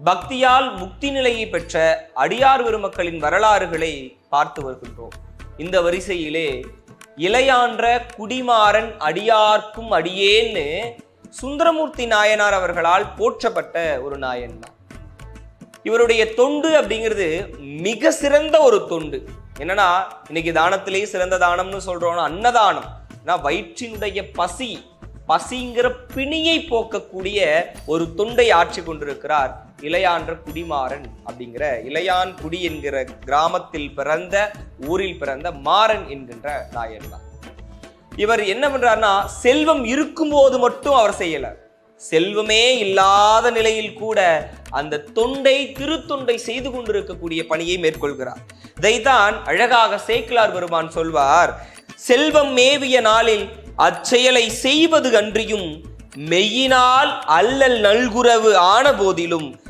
பக்தியால் முக்தி நிலையை பெற்ற அடியார் பெருமக்களின் வரலாறுகளை பார்த்து வருகின்றோம். இந்த வரிசையிலே இளையான்ற குடிமாறன் அடியார்க்கும் அடியேன்னு சுந்தரமூர்த்தி நாயனார் அவர்களால் போற்றப்பட்ட ஒரு நாயன் தான். இவருடைய தொண்டு அப்படிங்கிறது மிக சிறந்த ஒரு தொண்டு. என்னன்னா, இன்னைக்கு தானத்திலேயே சிறந்த தானம்னு சொல்றோம் அன்னதானம். வயிற்றினுடைய பசிங்கிற பிணியை போக்கக்கூடிய ஒரு தொண்டை ஆட்சி கொண்டிருக்கிறார் இளையான்ற குடிமாறன் அப்படிங்கிற இளையான்குடி என்கிற கிராமத்தில் பிறந்த ஊரில் பிறந்த மாறன் என்கின்ற நாயன் தான். இவர் என்ன பண்றாருன்னா, செல்வம் இருக்கும்போது மட்டும் அவர் செய்யல, செல்வமே இல்லாத நிலையில் கூட அந்த திருத்தொண்டை செய்து கொண்டிருக்கக்கூடிய பணியை மேற்கொள்கிறார். இதைத்தான் அழகாக சேக்கிழார் பெருமான் சொல்வார், செல்வம் மேவிய நாளில் அச்செயலை செய்வது அன்றியும் மெய்யினால் அல்லல் நல்குரவு ஆன போதிலும்